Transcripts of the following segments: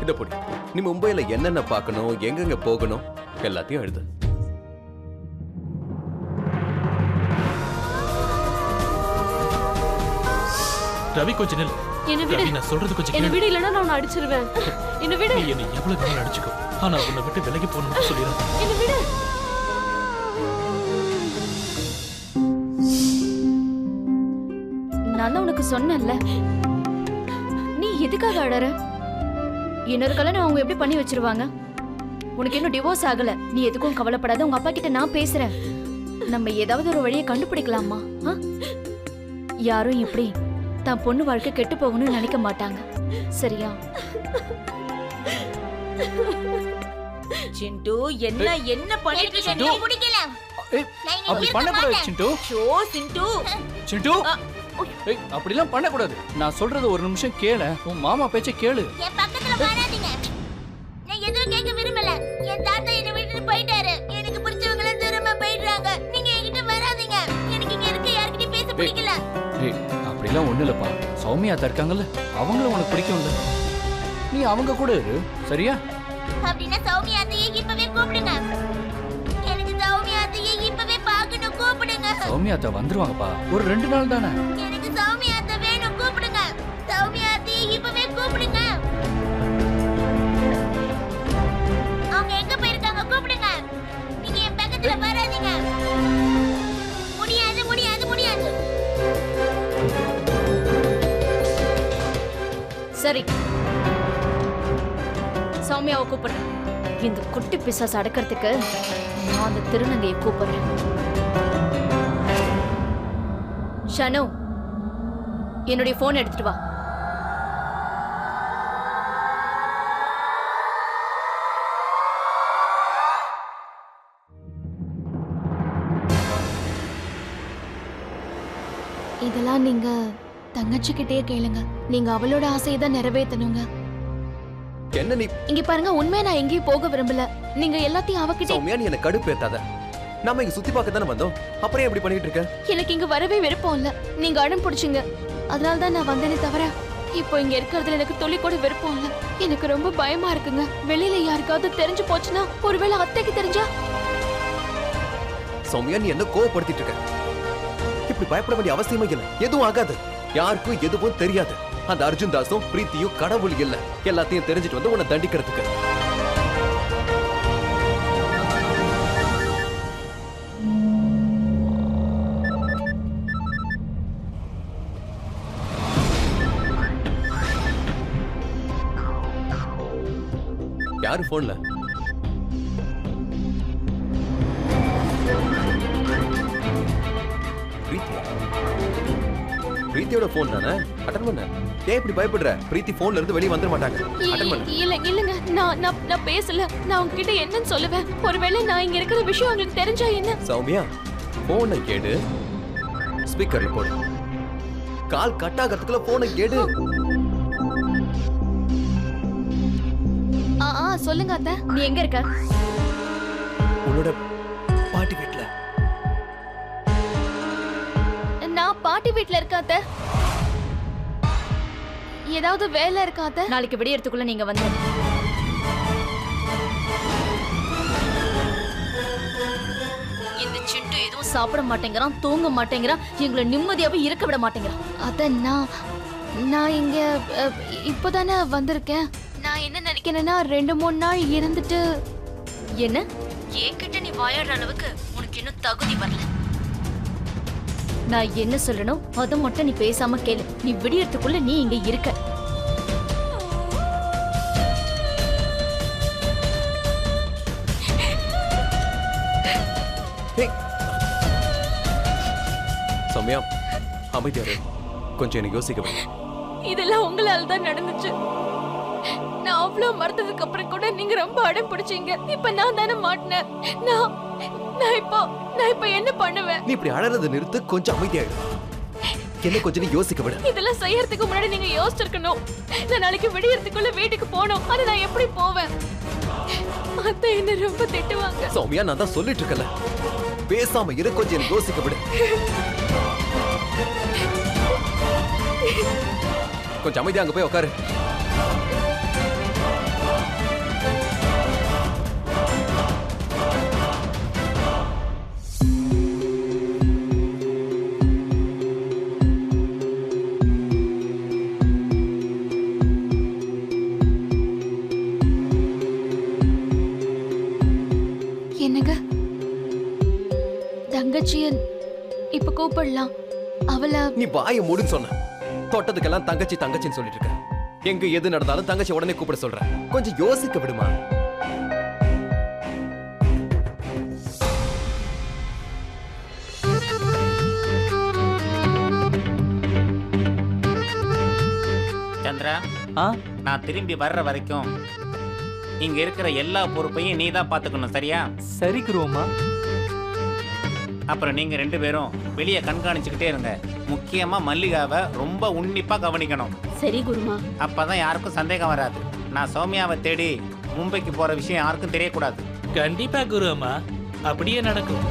இத பொடி, நீ மும்பைல என்னென்ன பார்க்கணும், எங்கெங்க போகணும் எல்லாத்தையும் எழுது. ரவி கொஞ்சம் நில். என்ன விடு, நான் சொல்றது கொஞ்சம் என்ன கேளு. விடு, இல்லனா நான் அடிச்சிருவேன். என்ன விடு. நீ என்ன எவ்வளவு வேணாலும் அடிச்சுக்கோ, ஆனா உன்னை விட்டு விலகி போகணும்னு சொல்லிடுறேன். என்ன விடு. நான் தான் உனக்கு சொன்னேன்ல, நீ எதுக்காக அழற? இன்னொரு கல்யாணம் அவங்க எப்படி பண்ணி வச்சிருவாங்க? உனக்கு இன்னும் டிவோர்ஸ் ஆகல, நீ எதுக்கும் கவலைப்படாத. உங்க அப்பா கிட்ட நான் பேசுறேன். நம்ம ஏதாவது ஒரு வழியை கண்டுபிடிக்கலாமா? யாரும் இப்படி தான் பொண்ணு வாழ்க்கை கெட்டு போகணும்னு நினைக்க மாட்டாங்க, சரியா? சிண்டு என்ன என்ன பண்ணிட்டு இருக்க? பிடிக்கல. அப்படி பண்ண கூடாது சிண்டு. ஷோ சிண்டு. சிண்டு ஏய் அப்படிலாம் பண்ண கூடாது. நான் சொல்றது ஒரு நிமிஷம் கேளு. உன் மாமா பேச்சை கேளு. என் பக்கத்துல வராதீங்க. நான் எதுவும் கேட்க விரும்பல. என் தாத்தா என்ன விட்டுட்டு போயிட்டாரு. எனக்கு பிடிச்சவங்க எல்லாம் தூரமா போயிடுறாங்க. நீங்க என்கிட்ட வராதீங்க. எனக்கு இங்க இருக்க யார்கிட்டயும் பேச பிடிக்கல. ஏய் அப்படிலாம் ஒண்ணு இல்லப்பா. சௌமியா தான் இருக்காங்கல்ல, அவங்களும் உனக்கு பிடிக்கும்ல. நீ அவங்க கூட இரு, சரியா? அப்படின்னா சௌமியா அத்தையை இப்பவே கூப்பிடுங்க. எனக்கு சௌமியா அத்தையை இப்பவே பார்க்கணும், கூப்பிடுங்க. சௌமியா அத்தை வந்துருவாங்கப்பா, ஒரு 2 நாள் தானே. எனக்கு சௌமியா அத்தை வேணும், கூப்பிடுங்க. சௌமியா அத்தையை இப்பவே கூப்பிடுங்க. அவங்க எங்க போயிருக்காங்க, கூப்பிடுங்க. நீங்க என் பக்கத்துல வராதீங்க. முடியாது முடியாது முடியாது. சரி, சௌமியாவை கூப்பிடுறேன். இந்த குட்டி பிசாசு அடக்கிறதுக்கு நான் அந்த திருநங்கையை கூப்பிடுறேன். ஷனு, என்னுடைய போன் எடுத்துட்டு வா. இதெல்லாம் நீங்க தங்கச்சிக்கிட்டே கேளுங்க. நீங்க அவளோட ஆசையை தான் நிறைவேற்றணுங்க. என்ன நீ? இங்க பாருங்க, உண்மையா நான் எங்கேயும் போக விரும்பல. நீங்க எல்லாத்தையும் அவகிட்ட. சௌமியா, நீ என்ன கடுப்பேத்தாத. நாம இங்க சுத்தி பார்க்க தானே வந்தோம், அப்புறம் எப்படி பண்ணிட்டு இருக்க? எனக்கு இங்க வரவே விருப்பம் இல்ல. நீங்க அடம் பிடிச்சிங்க, அதனால தான் நான் வந்தேனே தவிர இப்போ இங்க இருக்கிறதுல எனக்கு துளி கூட விருப்பம் இல்ல. எனக்கு ரொம்ப பயமா இருக்குங்க. வெளியில யாருக்காவது தெரிஞ்சு போச்சுன்னா, ஒருவேளை அத்தைக்கு தெரிஞ்சா? சௌமியா, நீ என்ன கோவப்படுத்திட்டு இருக்க? இப்படி பயப்பட வேண்டிய அவசியமே இல்லை. எதுவும் ஆகாது, யாருக்கும் எதுவும் தெரியாது. அந்த அர்ஜுன் தாஸும் பிரீத்தியும் கடவுள் இல்ல, எல்லாத்தையும் தெரிஞ்சிட்டு வந்து உன்னை தண்டிக்கிறதுக்கு. யாரு போன்ல? பிரீத்தியோட போன் தானே? அட்டெண்ட் பண்ணு. ஏன் இப்படி பயப்படுற? பிரீத்தி போன்ல இருந்து வெளிய வந்துட மாட்டாங்க. அட்டெண்ட் பண்ணு. இல்லங்க, நான் பேசல. நான் உங்ககிட்ட என்னன்னு சொல்லுவேன்? ஒருவேளை நான் இங்க இருக்கிற விஷயம் உங்களுக்கு தெரிஞ்சா என்ன? சௌமியா, போனை கேடு, ஸ்பீக்கர்ல போடு. கால் கட் ஆகிறதுக்குள்ள போனை கேடு. சொல்லுங்க அத்தை. நீ எங்க இருக்க? உன்னோட பாட்டி வீட்ல. நான் பாட்டி வீட்ல இருக்கேன் அத்தை. ஏதாவது வேலை இருக்கா அத்தை? நாளைக்கு விடியறதுக்குள்ள நீங்க வந்து. இந்த சிட்டு எதுவும் சாப்பிட மாட்டேங்கிறான், தூங்க மாட்டேங்கிறான், எங்களை நிம்மதியாவே இருக்க விட மாட்டேங்கிறான். அத்தை, நான் இங்க இப்போதானே வந்திருக்கேன். நான் என்ன நினைக்கிறேன்னா, 2-3 நாள் இருந்துட்டு. என்ன? என்கிட்ட நீ வாயாடுற அளவுக்கு உனக்கு இன்னும் தகுதி வரல. நான் என்ன சொல்லணும் அதை மட்டும் நீ பேசாம கேளு. நீ விடியறதுக்குள்ள நீ இங்க இருக்க. சௌமியா, அமைதியாரு. கொஞ்சம் எனக்கு யோசிக்க வேண்டாம். இதெல்லாம் உங்களால தான் நடந்துச்சு. நான் அவ்வளவு மறந்ததுக்கு அப்புறம் கூட நீங்க ரொம்ப அடம் பிடிச்சீங்க. இப்ப நான் தானே மாட்டினேன். நான் இப்போ என்ன பண்ணுவேன்? நீ இப்படி அழறத நிறுத்து, கொஞ்சம் அமைதியாயிடு. என்ன கொஞ்சம் நீ யோசிக்க விட. இதெல்லாம் செய்யறதுக்கு முன்னாடி நீங்க யோசிச்சிருக்கணும். நான் நாளைக்கு விடியறதுக்குள்ள வீட்டுக்கு போகணும். ஆனா நான் எப்படி போவேன்? அத்தை என்ன ரொம்ப திட்டுவாங்க. சௌமியா, நான் தான் சொல்லிட்டு இருக்கல, பேசாம இரு, கொஞ்சம் எனக்கு யோசிக்க விடு. கொஞ்சம் அமைதியா அங்க போய் உட்காரு. என்னங்க தங்கச்சியன் இப்ப கூப்பிடலாம். அவளை நீ வாயை மூடுன்னு சொன்ன. தொட்டதுக்கெல்லாம் தங்கச்சி தங்கச்சின்னு சொல்லிட்டு இருக்க. எங்க எது நடந்தாலும் தங்கச்சி உடனே கூப்பிட சொல்ற. கொஞ்சம் யோசிக்க விடுமா. சந்திரா, நான் திரும்பி வர்ற வரைக்கும் இங்க இருக்கிற எல்லா பொறுப்பையும் நீ தான் பாத்துக்கணும், சரியா? சரி குருவம்மா. அப்புறம் நீங்க 2 பேரும் வெளியே கண்காணிச்சுக்கிட்டே இருங்க. முக்கியமா மல்லிகாவை ரொம்ப உன்னிப்பா கவனிக்கணும். சரி குருமா. அப்பதான் யாருக்கும் சந்தேகம் வராது. நான் சௌமியாவை தேடி மும்பைக்கு போற விஷயம் யாருக்கும் தெரியக்கூடாது. கண்டிப்பா குரு அம்மா, அப்படியே நடக்கும்.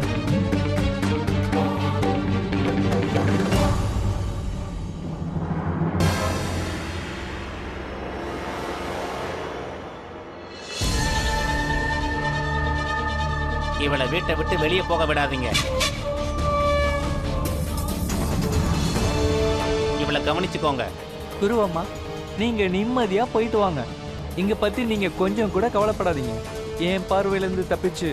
இவளை வீட்டை விட்டு வெளியே போக விடாதீங்க. இவளை கவனிச்சுக்கோங்க. குருவம்மா, நீங்க நிம்மதியா போயிட்டு வாங்க. இங்க பத்தி நீங்க கொஞ்சம் கூட கவலைப்படாதீங்க. என் பார்வையிலிருந்து தப்பிச்சு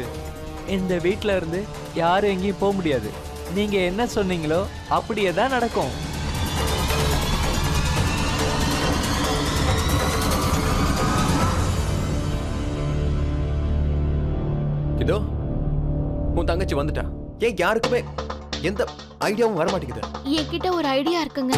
இந்த வீட்ல இருந்து யாரும் எங்கேயும் போக முடியாது. நீங்க என்ன சொன்னீங்களோ அப்படியே தான் நடக்கும். இதோ உன் தங்கச்சி வந்துட்டா. ஏன் யாருக்குமே எந்த ஐடியாவும் வர மாட்டேங்குது? என்கிட்ட ஒரு ஐடியா இருக்குங்க.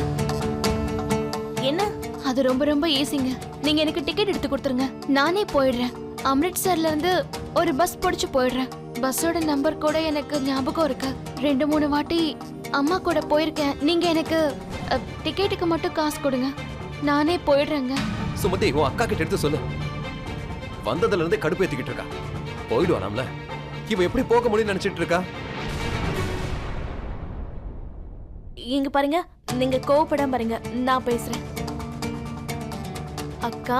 என்ன? அது ரொம்ப ரொம்ப ஈஸிங்க. நீங்க எனக்கு டிக்கெட் எடுத்து கொடுத்துருங்க, நானே போயிடுறேன். அம்ரிட்சர்ல இருந்து ஒரு பஸ் பிடிச்சு போயிடுறேன். பஸ்ஸோட நம்பர் கூட எனக்கு ஞாபகம் இருக்கு. 2-3 வாட்டி அம்மா கூட போயிருக்கேன். நீங்க எனக்கு டிக்கெட்டுக்கு மட்டும் காசு கொடுங்க, நானே போயிடுறேங்க. சுமதி, உன் அக்கா கிட்ட எடுத்து சொல்லு. வந்ததுல இருந்து கடுப்பேத்திக்கிட்டு இருக்கா. போயிடுவானாம்ல. இவ எப்படி போக முடியும்னு நினைச்சிட்டு இருக்கா? இங்க பாருங்க, நீங்க கோவப்படாம பாருங்க, நான் பேசுறேன். அக்கா,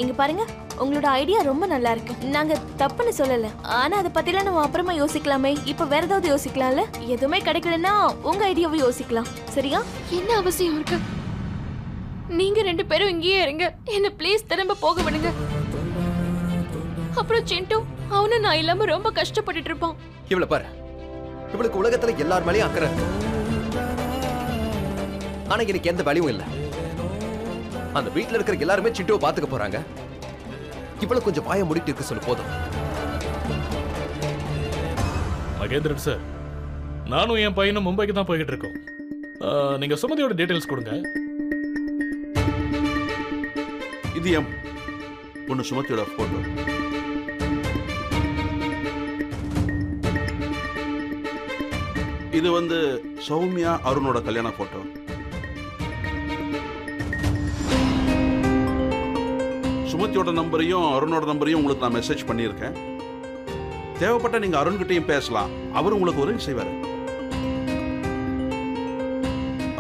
இங்க பாருங்க, உங்களோட ஐடியா ரொம்ப நல்லா இருக்கு. நாங்க தப்புன்னு சொல்லல. ஆனா அதை பத்திலாம் நம்ம அப்புறமா யோசிக்கலாமே. இப்ப வேற ஏதாவது யோசிக்கலாம்ல. எதுவுமே கிடைக்கலன்னா உங்க ஐடியாவை யோசிக்கலாம், சரியா? என்ன அவசியம் இருக்கு? நீங்க 2 பேரும் இங்கேயே இருங்க. என்ன ப்ளீஸ் திரும்ப போக விடுங்க. அப்புறம் சிண்டு, அவனும் நான் இல்லாம ரொம்ப கஷ்டப்பட்டுட்டு இருப்பான். இவளை பாரு, இவளுக்கு உலகத்துல எல்லார் மேலயும் அக்கறை இருக்கு. ஆனா எனக்கு எந்த வேலையும் இல்ல. அந்த வீட்டுல இருக்கிற எல்லாருமே சிட்டுவை பாத்துக்க போறாங்க. இவளுக்கு கொஞ்சம் வாய முடிட்டு இருக்க சொல்லு, போதும். மகேந்திரன் சார், நானும் என் பையனும் மும்பைக்கு தான் போய்கிட்டு இருக்கோம். நீங்க சுமதியோட டீடைல்ஸ் கொடுங்க. இது என் பொண்ணு சுமதியோட போட்டோ. இது வந்து சௌமியா அருணோட கல்யாண போட்டோ. சுமதியோட நம்பரையும் அருணோட நம்பரையும் உங்களுக்கு நான் மெசேஜ் பண்ணியிருக்கேன். தேவைப்பட்ட நீங்க அருண்கிட்டையும் பேசலாம், அவர் உங்களுக்கு உதவி செய்வார்.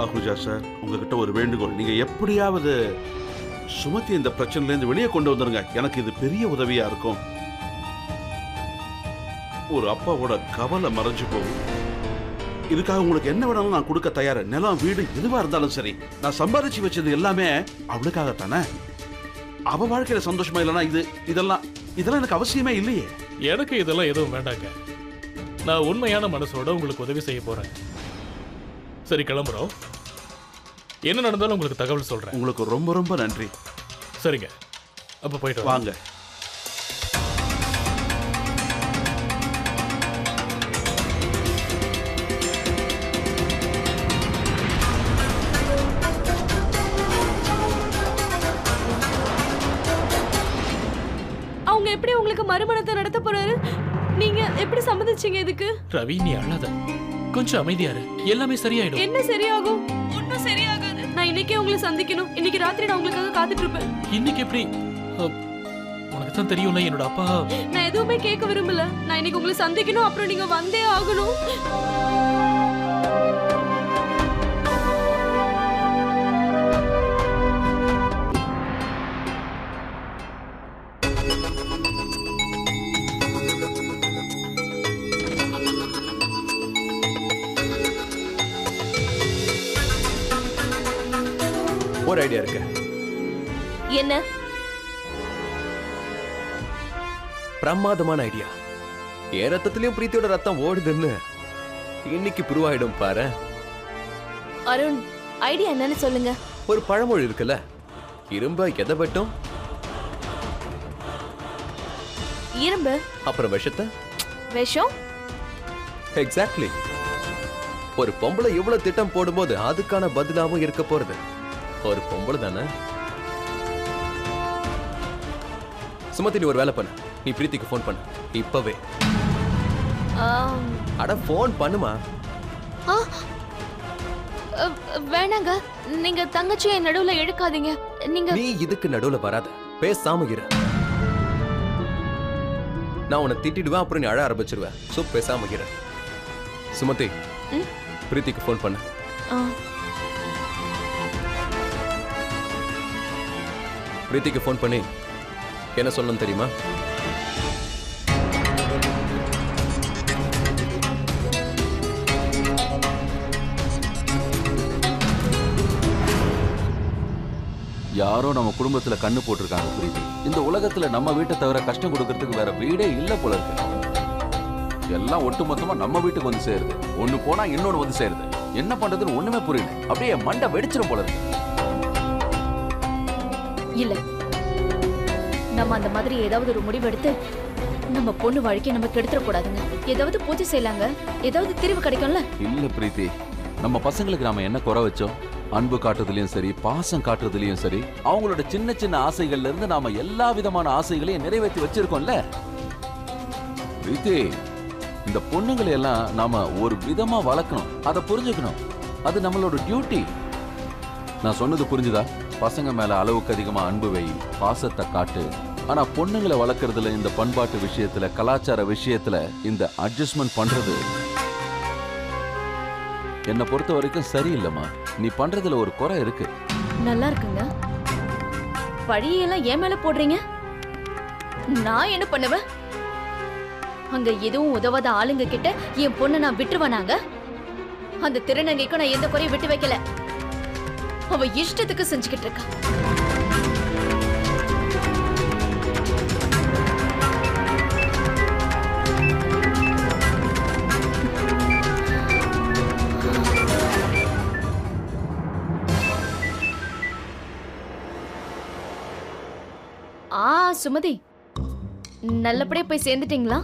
அஹுஜா சார், உங்ககிட்ட ஒரு வேண்டுகோள். நீங்க எப்படியாவது சுமதி இந்த பிரச்சனையிலேருந்து வெளியே கொண்டு வந்துருங்க. எனக்கு இது பெரிய உதவியா இருக்கும். ஒரு அப்பாவோட கவலை மறைஞ்சு போகும். இதுக்காக உங்களுக்கு என்ன வேணாலும் நான் கொடுக்க தயாரு. நிலம், வீடு எதுவா இருந்தாலும் சரி. நான் சம்பாதிச்சு வச்சது எல்லாமே அவளுக்காகத்தானே. அவ வாழ்க்கையில சந்தோஷமா இல்லைன்னா இதெல்லாம் எனக்கு அவசியமே இல்லையே. எனக்கு இதெல்லாம் எதுவும் வேண்டாங்க. நான் உண்மையான மனசோட உங்களுக்கு உதவி செய்ய போறேன். சரி, கிளம்புறோம். என்ன நடந்தாலும் உங்களுக்கு தகவல் சொல்றேன். உங்களுக்கு ரொம்ப ரொம்ப நன்றி. சரிங்க, அப்ப போயிட்டு வாங்க. அவங்க எப்படி உங்களுக்கு மறுமணத்தை நடத்த போறாரு? நீங்க எப்படி சம்மதிச்சீங்க இதுக்கு? ரவி, நீ அழாத, கொஞ்சம் அமைதியா இரு. எல்லாமே சரியாயிடும். என்ன சரியாகும்? ஒன்னும் சரியாகாது. நான் இன்னைக்கே உங்களை சந்திக்கணும். இன்னைக்கு ராத்திரி நான் உங்களுக்காக காத்துட்டு இருப்பேன். இன்னைக்கு எப்படி? உனக்கு தான் தெரியும்ல, என்னோட அப்பா. நான் எதுவுமே கேட்க விரும்பல. நான் இன்னைக்கு உங்களை சந்திக்கணும், அப்புறம் நீங்க வந்தே ஆகணும். இன்னொரு ஐடியா இருக்கு. என்ன? பிரமாதமான ஐடியா. என் ரத்தத்திலயும் பிரீத்தியோட ரத்தம் ஓடுதுன்னு இன்னைக்கு ப்ரூவ் ஆயிடும் பாரு. அருண், ஐடியா என்னன்னு சொல்லுங்க. ஒரு பழமொழி இருக்குல்ல, இரும்ப எதை வெட்டும், இரும்பு அப்புறம் விஷத்தை. விஷம்? எக்ஸாக்ட்லி. ஒரு பொம்பளை இவ்வளவு திட்டம் போடும்போது அதுக்கான பதிலாவும் இருக்க போறது ஒரு பொம்பளை தானே. சுமதி, நீ ஒரு வேலை பண்ணு. நீ பிரீத்திக்கு ஃபோன் பண்ணு இப்பவே. அட ஃபோன் பண்ணுமா. வேணாங்க, நீங்க தங்கச்சியை நடுவுல இழுக்காதீங்க. நீங்க நீ இதுக்கு நடுவுல வராத, பேசாம இரு. நான் உன்னை திட்டிடுவேன், அப்புறம் நீ அழ ஆரம்பிச்சிருவேன். சோ பேசாம இரு. சுமதி, பிரீத்திக்கு ஃபோன் பண்ணு. பிரீத்திக்கு ஃபோன் பண்ணி என்ன சொல்லணும் தெரியுமா? யாரோ நம்ம குடும்பத்துல கண்ணு போட்டிருக்காங்க பிரீத்தி. இந்த உலகத்துல நம்ம வீட்டை தவிர கஷ்டம் கொடுக்கறதுக்கு வேற வீடே இல்ல போல இருக்கு. எல்லாம் ஒட்டுமொத்தமா நம்ம வீட்டுக்கு வந்து சேருது. ஒண்ணு போனா இன்னொன்னு வந்து சேருது. என்ன பண்றதுன்னு ஒண்ணுமே புரியல. அப்படியே மண்டை வெடிச்சிரும் போல இருக்கு. இல்ல, நம்ம அந்த மாதிரி ஏதாவது ஒரு முடிவெடுத்து நம்ம பொண்ணு வாழ்க்கையை நம்ம கெடுத்துட கூடாதுங்க. ஏதாவது பூஜை செய்யலாங்க, ஏதாவது தீர்வு கிடைக்கும்ல. இல்ல பிரீத்தி, நம்ம பசங்களுக்கு நாம என்ன குறை வச்சோம்? அன்பு காட்டுறதுலயும் சரி, பாசம் காட்டுறதுலயும் சரி, அவங்களோட சின்ன சின்ன ஆசைகள்ல இருந்து நாம எல்லா விதமான ஆசைகளையும் நிறைவேற்றி வச்சிருக்கோம்ல பிரீத்தி. இந்த பொண்ணுங்களை எல்லாம் நாம ஒரு விதமா வளர்க்கணும், அதை புரிஞ்சுக்கணும். அது நம்மளோட டியூட்டி. நான் சொன்னது புரிஞ்சுதா? பசங்க மேல அளவுக்கு அதிகமா அன்பு வை, பாசத்தை காட்டு. ஆனா பொண்ணுங்களை வளர்க்கறதுல, இந்த பண்பாட்டு விஷயத்துல, கலாச்சார விஷயத்துல இந்த அட்ஜஸ்ட்மெண்ட் பண்றது என்னை பொறுத்த வரைக்கும் சரியில்லைம்மா. நீ பண்றதுல ஒரு குறை இருக்கு. நல்லா இருக்குங்க. பழியெல்லாம் ஏன் மேல போடுறீங்க? நான் என்ன பண்ணுவேன்? அங்க எதுவும் உதவாத ஆளுங்க கிட்ட என் பொண்ணை நான் விட்டுருவேனாங்க? அந்த திருநங்கைக்கும் நான் எந்த குறையும் விட்டு வைக்கல. அவ இஷ்டத்துக்கு செஞ்சுக்கிட்டு இருக்கா. சுமதி, நல்லபடியா போய் சேர்ந்துட்டீங்களா?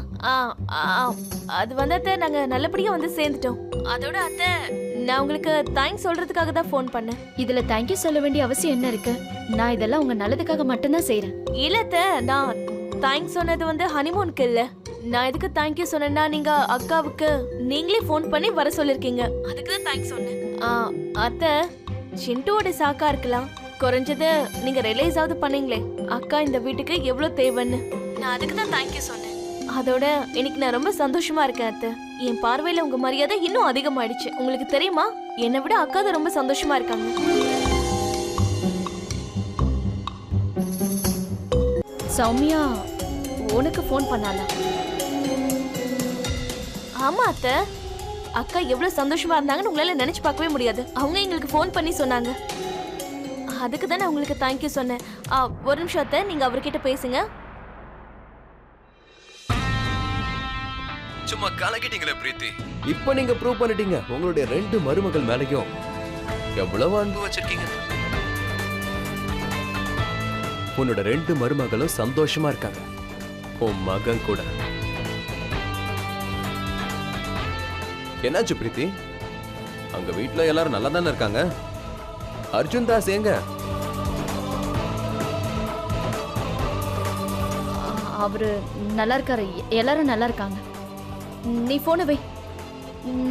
அது வந்து அத்தை, நாங்க நல்லபடியா வந்து சேர்ந்துட்டோம். அதோட அத்தை, நான் உங்களுக்கு தேங்க்ஸ் சொல்றதுக்காக தான் ஃபோன் பண்ணேன். இதுல தேங்க்யூ சொல்ல வேண்டிய அவசியம் என்ன இருக்கு? நான் இதெல்லாம் உங்க நல்லதுக்காக மட்டும்தான் செய்யறேன். இல்ல அத்தை, நான் தேங்க்ஸ் சொன்னது வந்து ஹனிமூனுக்கு இல்ல. நான் எதுக்கு தேங்க்யூ சொன்னேன்னா, நீங்க அக்காவுக்கு நீங்களே ஃபோன் பண்ணி வர சொல்லிருக்கீங்க, அதுக்கு தான் தேங்க்ஸ் சொன்னேன். அத்தை, சிண்டுவோட சாக்கா இருக்கலாம், குறைஞ்சது நீங்க ரியலைஸ் ஆவது பண்ணீங்களே அக்கா இந்த வீட்டுக்கு எவ்வளவு தேவைன்னு. நான் அதுக்கு தான் தேங்க்யூ சொன்னேன். அதோட இன்னைக்கு நான் ரொம்ப சந்தோஷமா இருக்கேன் அத்தை. என் பார்வையில உங்க மரியாதை இன்னும் அதிகமாயிடுச்சு. உங்களுக்கு தெரியுமா, என்னை விட அக்கா தான் ரொம்ப சந்தோஷமா இருக்காங்க. சௌமியா உனக்கு ஃபோன் பண்ணாளா? ஆமா அத்தை, அக்கா எவ்வளவு சந்தோஷமா இருந்தாங்கன்னு உங்களால நினைச்சு பார்க்கவே முடியாது. அவங்க எங்களுக்கு ஃபோன் பண்ணி சொன்னாங்க. அதுக்கு தான் நான் உங்களுக்கு தேங்க்யூ சொன்னேன். ஒரு நிமிஷம் அத்தை, நீங்க அவர்கிட்ட பேசுங்க. சும்மா கலக்கிட்டீங்களே பிரீத்தி. இப்ப நீங்க ப்ரூவ் பண்ணிட்டீங்க உங்களுடைய 2 மருமகள் மேலயும் எவ்வளவு அன்பு வச்சிருக்கீங்க. உன்னோட 2 மருமகளும் சந்தோஷமா இருக்காங்க, உன் மகன் கூட. என்னாச்சு பிரீத்தி? அங்க வீட்டுல எல்லாரும் நல்லா தானே இருக்காங்க? அர்ஜுன் தாஸ் எங்க? அவரு நல்லா இருக்காரு, எல்லாரும் நல்லா இருக்காங்க. நீ போன வை,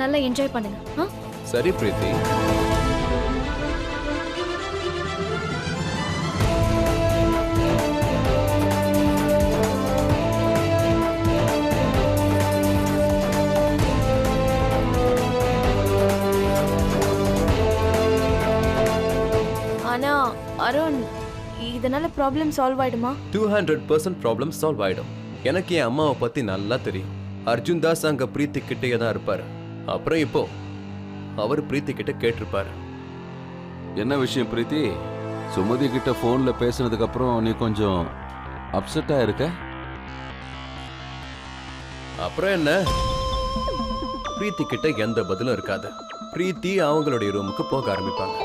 நல்லா என்ஜாய் பண்ணுங்க. சரி பிரீத்தி. ஆனா அருண், இதனால ப்ராப்ளம் சால்வ் ஆயிடுமா? 200% ப்ராப்ளம் சால்வ் ஆயிடும். எனக்கு என் அம்மாவை பத்தி நல்லா தெரியும். அர்ஜுன் தாஸ் அங்க பிரீத்தி கிட்டே தான் இருப்பாரு. அப்புறம் இப்போ அவர் பிரீத்தி கிட்ட கேட்டிருப்பாரு. என்ன விஷயம் பிரீத்தி? சுமதி கிட்ட போன்ல பேசுனதுக்கு அப்புறம் நீ கொஞ்சம் அப்செட்டா இருக்க. அப்புறம் என்ன, பிரீத்தி கிட்ட எந்த பதிலும் இருக்காது. பிரீத்தி அவங்களுடைய ரூமுக்கு போக ஆரம்பிப்பாங்க.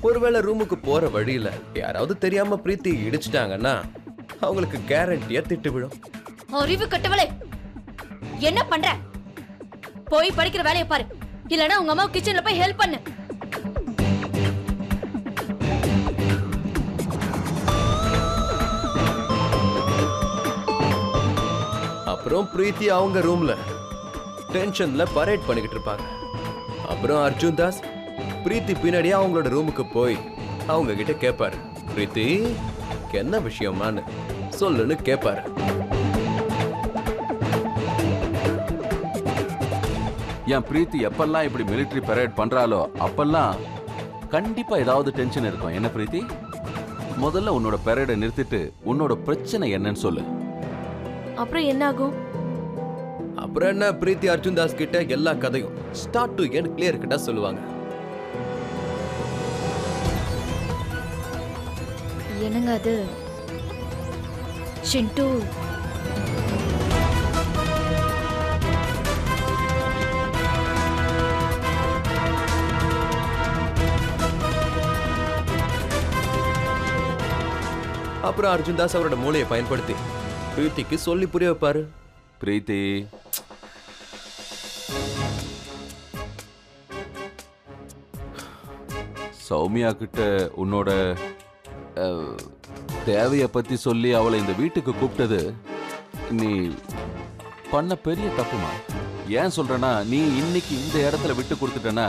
ஒருவேளை ரூமுக்கு போற வழியில யாராவது தெரியாம பிரீத்தி இடிச்சிட்டாங்கன்னா அவங்களுக்கு கேரண்டியா திட்டு விழும். அறிவு கட்டவளே, என்ன பண்ற? போய் படிக்கிற வேலையை பாரு, இல்லனா உங்க அம்மா கிச்சன்ல போய் ஹெல்ப் பண்ணு. அப்புறம் பிரீத்தி அவங்க ரூம்ல டென்ஷன்ல பரேட் பண்ணிக்கிட்டு இருப்பாங்க. அப்புறம் அர்ஜுன் தாஸ் பிரீத்தி பின்னாடியே அவங்களோட ரூமுக்கு போய் அவங்க கிட்ட கேட்பாரு, பிரீத்தி என்ன விஷயமான்னு சொல்லுன்னு கேட்பாரு. என் பிரீத்தி எப்பெல்லாம் இப்படி மிலிட்டரி பரேட் பண்றாலோ அப்பெல்லாம் கண்டிப்பா ஏதாவது டென்ஷன் இருக்கும். என்ன பிரீத்தி, முதல்ல உன்னோட பரேடை நிறுத்திட்டு உன்னோட பிரச்சனை என்னன்னு சொல்லு. அப்புறம் என்ன ஆகும்? அப்புறம் என்ன, பிரீத்தி அர்ஜுன் தாஸ் கிட்ட எல்லா கதையும் ஸ்டார்ட் டு எண்ட் கிளியர் கிட்ட சொல்லுவாங்க. என்னங்க அது சிண்டு? அப்புறம் அர்ஜுன் தாஸ் அவரோட மூளையை பயன்படுத்தி பிரீத்திக்கு சொல்லி புரிய வைப்பாரு. பிரீத்தி, சௌமியா கிட்ட உன்னோட தேவைய பத்தி சொல்லி அவளை இந்த வீட்டுக்கு கூப்பிட்டது நீ பண்ண பெரிய தப்புமா. ஏன் சொல்றேன்னா, நீ இன்னைக்கு இந்த இடத்துல விட்டு கொடுத்துட்டனா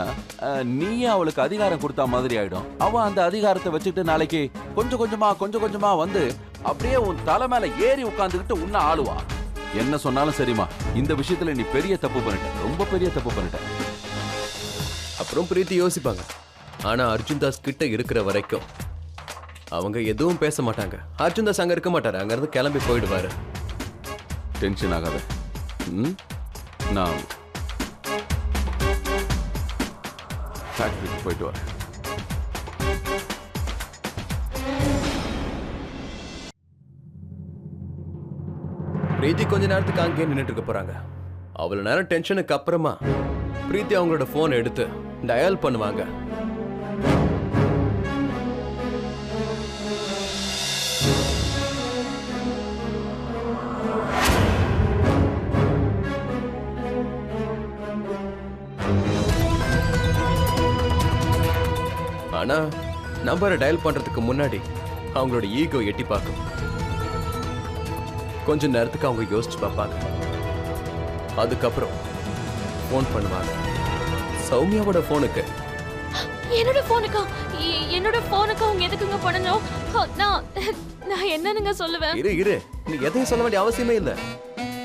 நீயே அவளுக்கு அதிகாரம் கொடுத்தா மாதிரி ஆயிடும். அவ அந்த அதிகாரத்தை வச்சுட்டு நாளைக்கு கொஞ்சம் கொஞ்சமா வந்து அப்படியே உன் தலை மேல ஏறி உட்கார்ந்துகிட்டு உன்ன ஆளுவா. என்ன சொன்னாலும் சரிமா, இந்த விஷயத்துல நீ பெரிய தப்பு பண்ணிட்ட, ரொம்ப பெரிய தப்பு பண்ணிட்ட. அப்புறம் பிரீத்தி யோசிப்பாங்க. ஆனா அர்ஜுன் தாஸ் கிட்ட இருக்கிற வரைக்கும் அவங்க எதுவும் பேச மாட்டாங்க. அர்ஜுன் தாஸ் அங்க இருக்க மாட்டாரு, அங்க இருந்து கிளம்பி போயிடுவாரு. டென்ஷன் ஆகாத. நான் ஃபேக்டரிக்கு போயிட்டு வரேன். பிரீத்தி கொஞ்ச நேரத்துக்கு அங்கேயே நின்றுட்டு இருக்க போறாங்க. அவ்வளவு நேரம் டென்ஷனுக்கு அப்புறமா பிரீத்தி அவங்களோட போன் எடுத்து டயல் பண்ணுவாங்க. ஆனா நம்பரை டயல் பண்றதுக்கு முன்னாடி அவங்களோட ஈகோ எட்டி பார்க்கும். கொஞ்ச நேரத்துக்கு அவங்க யோசிச்சு பார்ப்பாங்க. அதுக்கப்புறம் போன் பண்ணுவாங்க. சௌமியாவோட போனுக்கு. என்னோட போனுக்கு அவங்க எதுக்குங்க பண்ணணும்? நான் என்னன்னு சொல்லுவேன்? இரு, நீ எதையும் சொல்ல வேண்டிய அவசியமே இல்ல.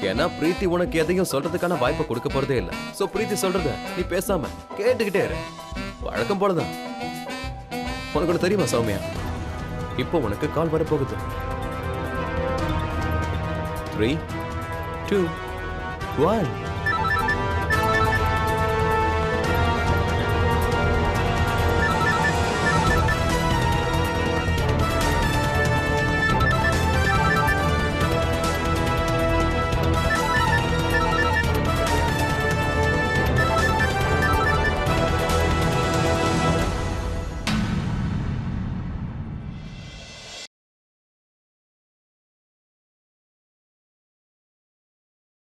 ஏன்னா பிரீத்தி உனக்கு எதையும் சொல்றதுக்கான வாய்ப்பை கொடுக்க போறதே இல்ல. சோ பிரீத்தி சொல்றத நீ பேசாம கேட்டுக்கிட்டே இரு. வழக்கம் போலதான். உனக்கு தெரியுமா சௌமியா, இப்போ உனக்கு கால் வர போகுது. 3, 2, 1